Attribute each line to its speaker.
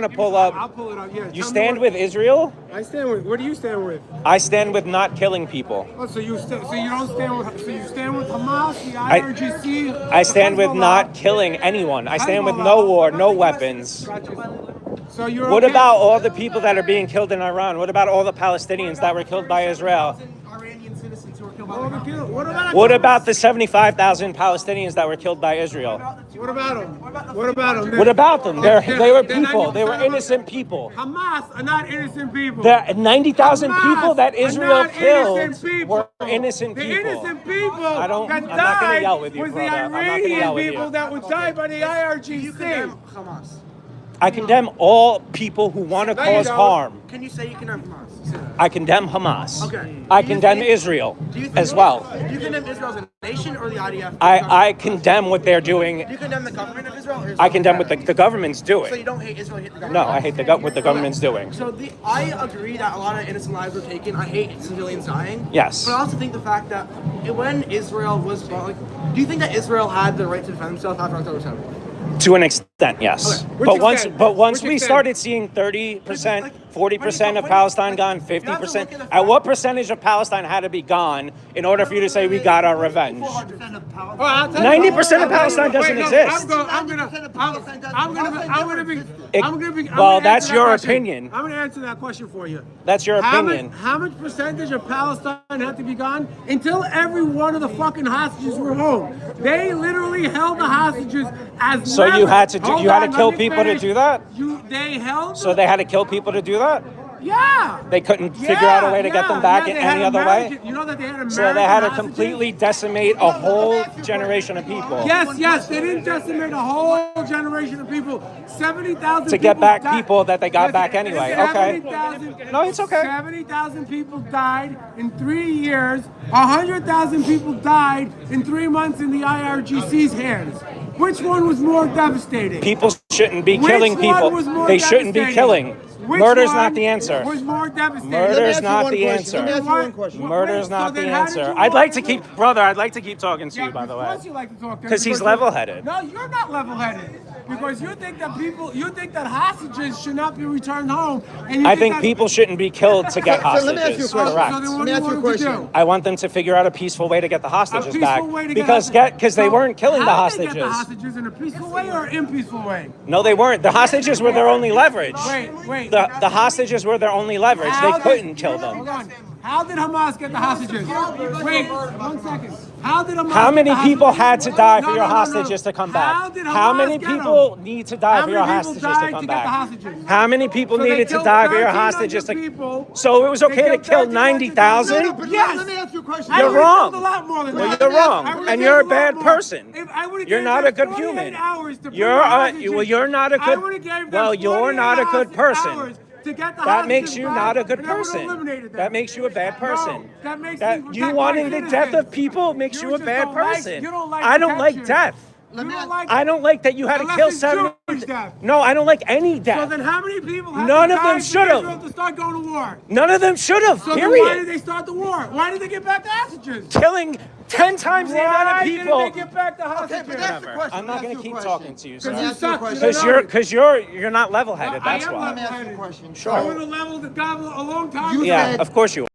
Speaker 1: to pull up.
Speaker 2: I'll pull it up. Yeah.
Speaker 1: You stand with Israel?
Speaker 2: I stand with. What do you stand with?
Speaker 1: I stand with not killing people.
Speaker 2: Oh, so you don't stand with. So you stand with Hamas, the IRGC.
Speaker 1: I stand with not killing anyone. I stand with no war, no weapons.
Speaker 2: So you're.
Speaker 1: What about all the people that are being killed in Iran? What about all the Palestinians that were killed by Israel? What about the 75,000 Palestinians that were killed by Israel?
Speaker 2: What about them? What about them?
Speaker 1: What about them? They were people. They were innocent people.
Speaker 2: Hamas are not innocent people.
Speaker 1: The 90,000 people that Israel killed were innocent
Speaker 2: The
Speaker 1: people.
Speaker 2: innocent people
Speaker 1: I'm not
Speaker 2: that
Speaker 1: going to yell with
Speaker 2: died
Speaker 1: you,
Speaker 2: was the
Speaker 1: brother. I'm not going to
Speaker 2: Iranian
Speaker 1: yell with
Speaker 2: people
Speaker 1: you.
Speaker 2: that would die by the IRGC.
Speaker 3: Hamas.
Speaker 1: I condemn all people who want to cause harm.
Speaker 3: Can you say you condemn Hamas?
Speaker 1: I condemn Hamas.
Speaker 3: Okay.
Speaker 1: I condemn Israel as well.
Speaker 3: Do you condemn Israel as a nation or the IDF?
Speaker 1: I condemn what they're doing.
Speaker 3: Do you condemn the government of Israel? Or
Speaker 1: I condemn what the government's doing.
Speaker 3: So you don't hate Israel, you hate the government?
Speaker 1: No, I hate what the government's doing.
Speaker 3: So I agree that a lot of innocent lives were taken. I hate civilians dying.
Speaker 1: Yes.
Speaker 3: But I also think the fact that when Israel was, do you think that Israel had the right to defend themselves after October 7th?
Speaker 1: To an extent, yes.
Speaker 2: Okay.
Speaker 1: But once we started seeing 30%, 40% of Palestine gone, 50%, at what percentage of Palestine had to be gone in order for you to say we got our revenge? 90% of Palestine doesn't exist. Well, that's your opinion.
Speaker 2: I'm going to answer that question for you.
Speaker 1: That's your opinion.
Speaker 2: How much percentage of Palestine had to be gone until every one of the fucking hostages were home? They literally held the hostages as.
Speaker 1: So you had to kill people to do that?
Speaker 2: They held.
Speaker 1: So they had to kill people to do that?
Speaker 2: Yeah.
Speaker 1: They couldn't figure out a way to get them back in any other way?
Speaker 2: You know that they had American
Speaker 1: So they had to
Speaker 2: hostages?
Speaker 1: completely decimate a whole generation of people.
Speaker 2: Yes, they didn't decimate a whole generation of people. 70,000
Speaker 1: To get back
Speaker 2: died.
Speaker 1: people that they got back anyway. Okay. No, it's okay.
Speaker 2: 70,000 people died in 3 years. 100,000 people died in 3 months in the IRGC's hands. Which one was more devastating?
Speaker 1: People shouldn't be killing
Speaker 2: Which one
Speaker 1: people.
Speaker 2: was more
Speaker 1: They shouldn't be
Speaker 2: devastating?
Speaker 1: killing.
Speaker 2: Which
Speaker 1: Murder's
Speaker 2: one
Speaker 1: not the answer.
Speaker 2: Was more devastating?
Speaker 1: Murder's not the
Speaker 4: Let me
Speaker 1: answer.
Speaker 4: ask you one question.
Speaker 1: Murder's
Speaker 2: So
Speaker 1: not the
Speaker 2: then how did
Speaker 1: answer.
Speaker 2: you
Speaker 1: I'd like to
Speaker 2: want-
Speaker 1: keep, brother, I'd like to keep talking to you, by the
Speaker 2: Of
Speaker 1: way.
Speaker 2: course you like to talk to him
Speaker 1: Because he's
Speaker 2: you-
Speaker 1: level-headed.
Speaker 2: No, you're not level-headed. Because you think that hostages should not be returned home. And
Speaker 1: I think people shouldn't be killed to get
Speaker 4: So let me ask you a
Speaker 1: hostages.
Speaker 4: question.
Speaker 1: Correct.
Speaker 2: So then what
Speaker 4: Let me
Speaker 2: do you
Speaker 4: ask you a
Speaker 2: want them to
Speaker 4: question.
Speaker 2: do?
Speaker 1: I want them to figure out a peaceful way to get the hostages
Speaker 2: A
Speaker 1: back.
Speaker 2: peaceful way to get
Speaker 1: Because they weren't killing the
Speaker 2: How did they get the
Speaker 1: hostages.
Speaker 2: hostages in a peaceful way or impeaceful way?
Speaker 1: No, they weren't. The hostages were their only leverage.
Speaker 2: Wait.
Speaker 1: The hostages were their only leverage. They couldn't kill them.
Speaker 2: Hold on. How did Hamas get the hostages? Wait, 1 second. How did Hamas?
Speaker 1: How many
Speaker 2: get the
Speaker 1: people
Speaker 2: hostages?
Speaker 1: had to die for
Speaker 2: No,
Speaker 1: your
Speaker 2: no, no, no.
Speaker 1: hostages to come back?
Speaker 2: How did
Speaker 1: How
Speaker 2: Hamas
Speaker 1: many
Speaker 2: get
Speaker 1: people
Speaker 2: them?
Speaker 1: need to die
Speaker 2: How
Speaker 1: for your
Speaker 2: many people
Speaker 1: hostages
Speaker 2: died
Speaker 1: to
Speaker 2: to
Speaker 1: come
Speaker 2: get the
Speaker 1: back?
Speaker 2: hostages?
Speaker 1: How many people
Speaker 2: So they
Speaker 1: needed to
Speaker 2: killed
Speaker 1: die for your
Speaker 2: 1,300
Speaker 1: hostages to
Speaker 2: people.
Speaker 1: So it was
Speaker 2: They
Speaker 1: okay to
Speaker 2: killed
Speaker 1: kill
Speaker 2: 1,300
Speaker 1: 90,000?
Speaker 4: But
Speaker 2: Yes.
Speaker 4: let me ask you a question.
Speaker 2: I
Speaker 1: You're
Speaker 2: would've
Speaker 1: wrong.
Speaker 2: killed a lot more than
Speaker 1: Well,
Speaker 2: that.
Speaker 1: you're
Speaker 2: I
Speaker 1: wrong,
Speaker 2: would've
Speaker 1: and
Speaker 2: killed
Speaker 1: you're a
Speaker 2: lot
Speaker 1: bad
Speaker 2: more.
Speaker 1: person.
Speaker 2: If I would've
Speaker 1: You're
Speaker 2: gave
Speaker 1: not
Speaker 2: them
Speaker 1: a good
Speaker 2: 48
Speaker 1: human.
Speaker 2: hours to
Speaker 1: You're
Speaker 2: bring the hostages,
Speaker 1: you're not a
Speaker 2: I
Speaker 1: good.
Speaker 2: would've gave them
Speaker 1: Well, you're not a good
Speaker 2: 48
Speaker 1: person.
Speaker 2: hours to get the
Speaker 1: That makes
Speaker 2: hostages
Speaker 1: you
Speaker 2: back,
Speaker 1: not a good
Speaker 2: and I would've
Speaker 1: person.
Speaker 2: eliminated them.
Speaker 1: That makes you a bad person.
Speaker 2: No, that makes
Speaker 1: That
Speaker 2: me
Speaker 1: you
Speaker 2: protect
Speaker 1: wanting
Speaker 2: my
Speaker 1: the death
Speaker 2: citizens.
Speaker 1: of people makes you a
Speaker 2: just
Speaker 1: bad
Speaker 2: don't like-
Speaker 1: person.
Speaker 2: you don't like
Speaker 1: I don't like
Speaker 2: protection.
Speaker 1: death.
Speaker 2: You don't like
Speaker 1: I don't like that you had to
Speaker 2: Unless
Speaker 1: kill
Speaker 2: it's
Speaker 1: 7.
Speaker 2: Jewish death.
Speaker 1: No, I don't like any
Speaker 2: So
Speaker 1: death.
Speaker 2: then how many people had
Speaker 1: None
Speaker 2: to
Speaker 1: of
Speaker 2: die
Speaker 1: them
Speaker 2: for
Speaker 1: should've.
Speaker 2: Israel to start going to war?
Speaker 1: None of them should have.
Speaker 2: So then why did
Speaker 1: Period.
Speaker 2: they start the war? Why did they get back the hostages?
Speaker 1: Killing 10 times the amount of
Speaker 2: Why
Speaker 1: people.
Speaker 2: didn't they get back the hostages?
Speaker 4: but that's the question.
Speaker 1: I'm not
Speaker 4: Let me
Speaker 1: going to
Speaker 4: ask you
Speaker 1: keep
Speaker 4: a
Speaker 1: talking
Speaker 4: question.
Speaker 1: to you,
Speaker 2: Because
Speaker 1: sir.
Speaker 2: you
Speaker 4: ask you a
Speaker 2: suck.
Speaker 4: question.
Speaker 1: Because you're not level-headed.
Speaker 2: I
Speaker 1: That's
Speaker 2: am
Speaker 1: why.
Speaker 4: Let me ask you a
Speaker 2: level-headed.
Speaker 4: question.
Speaker 1: Sure.
Speaker 2: I would have leveled the government a long time
Speaker 4: You
Speaker 2: ago.
Speaker 1: Yeah,
Speaker 4: said-
Speaker 1: of course you